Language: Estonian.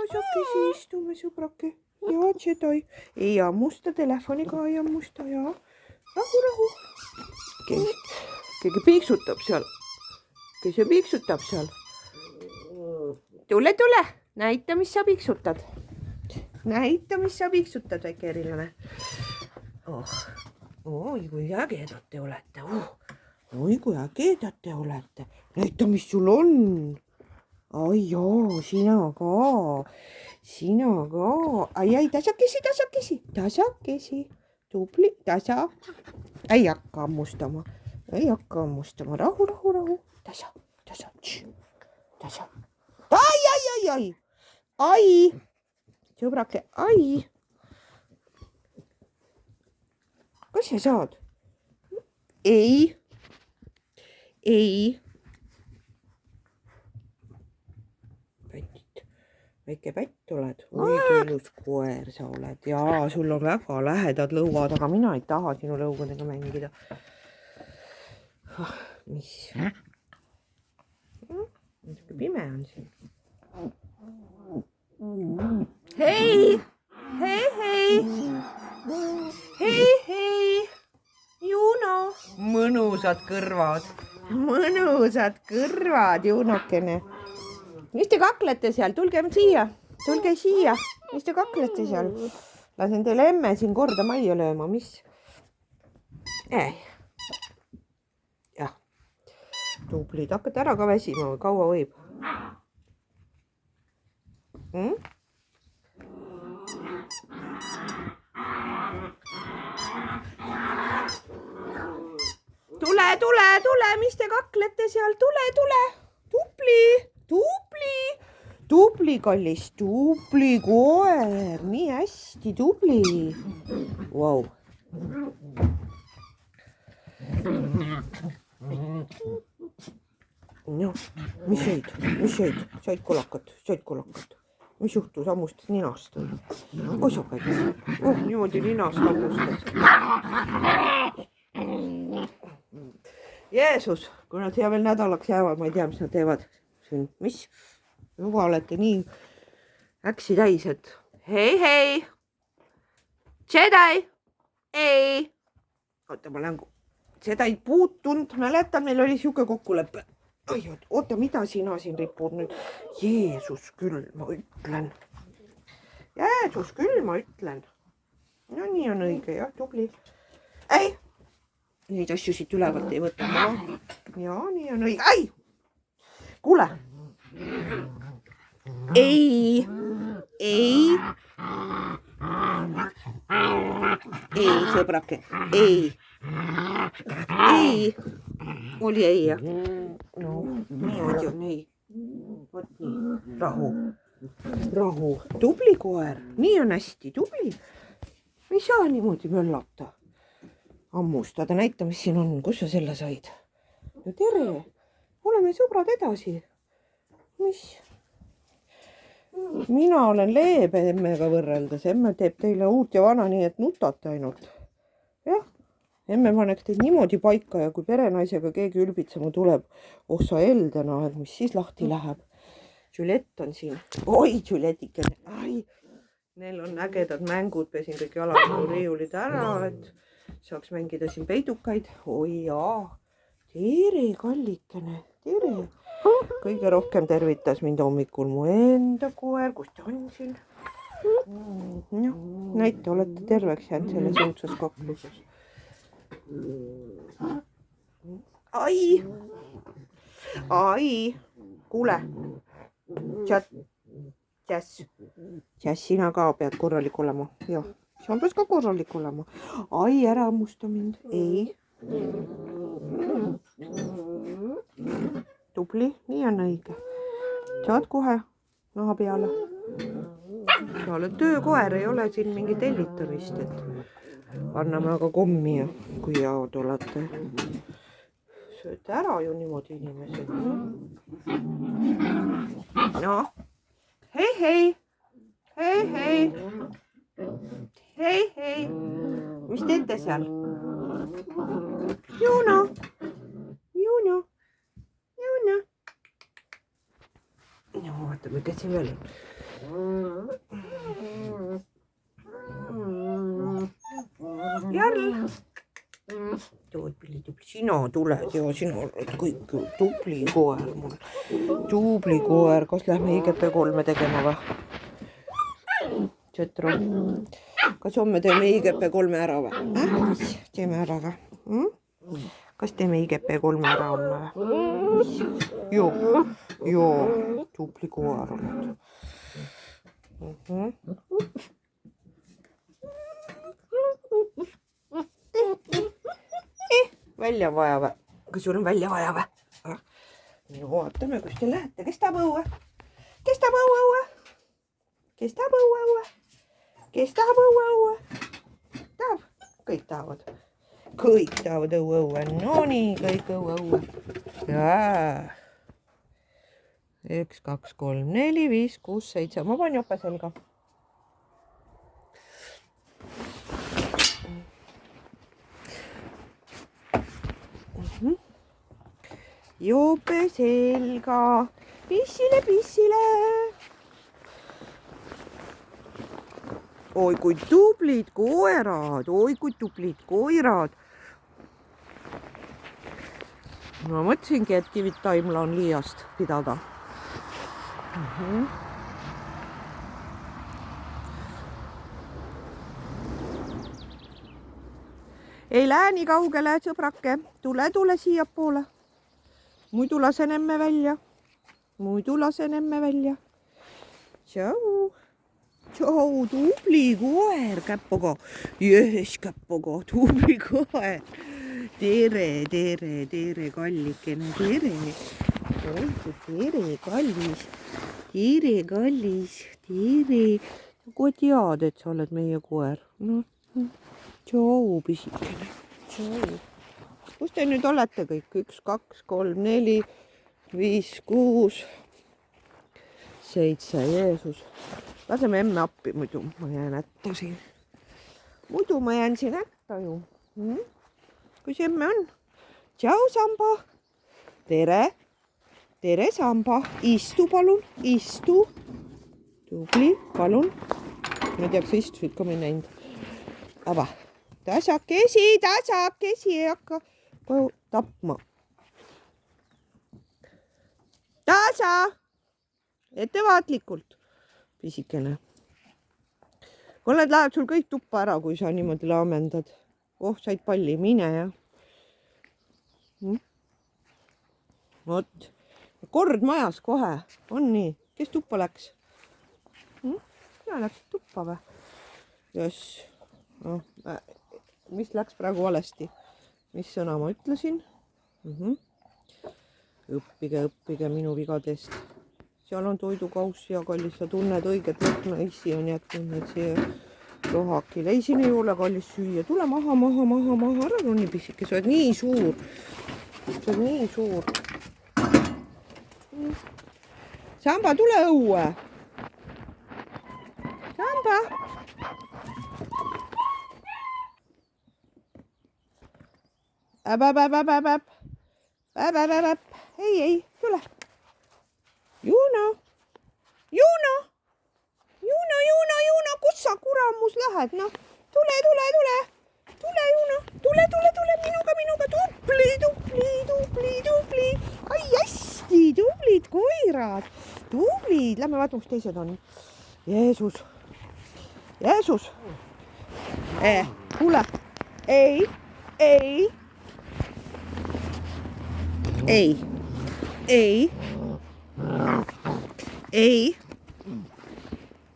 tasakesi istume, sõbrake. Ja Tšedai. Ei hammusta, telefoni ka ei hammusta ja rahu. Keegi piiksutab seal. Kes see piiksutab seal? Tule. Näita, mis sa piiksutad. Näita, mis sa piiksutad, väike erilane. Oi, kui ägedad te olete. Oi, kui ägedad te olete. Näita, mis sul on. Ai joo, sina ka. Ai, tasakesi. Tubli, tasa. Ei hakka hammustama. Rahu. Tasa. Ai. Sõbrake, ai. Kas sa saad? Ei. Väike pätt oled. Oi, kui ilus koer sa oled. Jaa, sul on väga lähedad lõuad, aga mina ei taha sinu lõugadega mängida. Mis? Natuke pime on siin. Hei! Juno! Mõnusad kõrvad, Junokene. Mis te kaklete seal? Tulge siia. Mis te kaklete seal? Lasen teile emme siin korda majja lööma, mis? Jah. Tublid, hakkate ära ka väsima või kaua võib? Tule, mis te kaklete seal? Tule. Tubli, kallis, tubli koer, nii hästi tubli. Vau. No, mis sõid? Said kolakat. Mis juhtus, hammustad ninast? Osakaid. Niimoodi ninast hammustad. Jeesus, kui nad siia veel nädalaks jäävad, ma ei tea, mis nad teevad. Mis? Juba olete nii äksi täis, et hei. Tšedai. Ei. Oota, ma lähen. Tšedai puutunud. Mäletan, meil oli siuke kokkuleppe. Oota, mida sina siin ripud nüüd? Jeesus küll, ma ütlen. No nii on õige, jah, tubli. Ei. Neid asju siit ülevalt ei võta. Ja, nii on õige. Ai! Kuule. Ei, sõbrake. Ei. Oli ei, jah? No, niimoodi on ei. Võt nii. Rahu. Tubli koer. Nii on hästi tubli. Ei saa niimoodi möllata. Hammustada, näita, mis siin on. Kus sa selle said? No tere. Oleme sõbrad edasi. Mis? Mina olen leebe emmega võrreldes. Emme teeb teile uut ja vana, nii et nutate ainult. Jah. Emme paneks teid niimoodi paika ja kui perenaisega keegi ülbitsema tuleb, sa Eldena, et mis siis lahti läheb. Juliett on siin. Oi, Julietikene. Ai, neil on ägedad mängud. Pesin kõik jalariiulid ära, et saaks mängida siin peidukaid. Oi jaa. Tere, kallikene. Tere. Kõige rohkem tervitas mind hommikul mu enda koer. Kus ta on siin? Näite, olete terveks jäänud selles õudsas kakluses. Ai, kuule. Tšäss, sina ka pead korralik olema. Jah, sa pead ka korralik olema. Ai, ära hammusta mind. Ei. Tubli, nii on õige. Saad kohe naha peale. Sa oled töökoer, ei ole siin mingi tellitamist, et anname aga kommi ja kui jaod olete. Sööte ära ju niimoodi inimesed. No, hei. Mis teete seal? Juno. No vaatame, kes siin veel on. sina tuled ja sina oled kõik tubli koer mul. Tubli koer, kas lähme IGP3 tegema või? Tšetro, kas homme teeme IGP3 ära või? Teeme ära või? Kas teeme IGP3 ära homme või? Joo, tubli koer oled. Välja on vaja või? Kas sul on välja vaja või? No vaatame, kus te lähete. Kes tahab õue? Kes tahab õue? Kes tahab õue? Kes tahab õue? Tahab? Kõik tahavad. Kõik tahavad õue. No nii, kõik õue. Jaa. 1, 2, 3, 4, 5, 6, 7. Ma panen jope selga. Jope selga. Pissile. Oi kui tublid koerad. Ma mõtlesingi, et Kivit Taimla on liiast pidada. Ei lähe nii kaugele, sõbrake. Tule siiapoole. Muidu lasen emme välja. Tšau, tubli koer käppoga. Jes, käppoga, tubli koer. Tere, kallikene, tere. Tere, kallis. Kui tead, et sa oled meie koer? No, tšau, pisikene. Tšau. Kus te nüüd olete kõik? 1, 2, 3, 4, 5, 6, 7, Jeesus. Laseme emme appi, muidu ma jään hätta siin. Ju. Kus emme on? Tšau, Samba. Tere, Samba. Istu, palun. Istu. Tubli, palun. Ma ei tea, kas sa istusid ka, ma ei näinud. Aba. Tasakesi ei hakka koju tapma. Tasa! Ettevaatlikult, pisikene. Kolled läheb sul kõik tuppa ära, kui sa niimoodi laamendad. Oh, said palli, mine ja. Vot, kord majas kohe. On nii? Kes tuppa läks? Sina läksid tuppa või? Jess. Mis läks praegu valesti? Mis sõna ma ütlesin? Õppige minu vigadest. Seal on toidukauss ja kallis, sa tunned õiget lõhna, issi on jätnud need siia rohakile. Ei, siin ei ole kallis süüa. Tule maha. Ära ronni pisike, sa oled nii suur. Samba, tule õue. Samba. Ei, tule. Juuno, kus sa kuramus lähed? No, tule, Juuno. Tule, minuga. Tubli. Ai, hästi, tublid koirad. Tublid. Lähme vaatame, kus teised on. Jeesus. Kuule. Ei.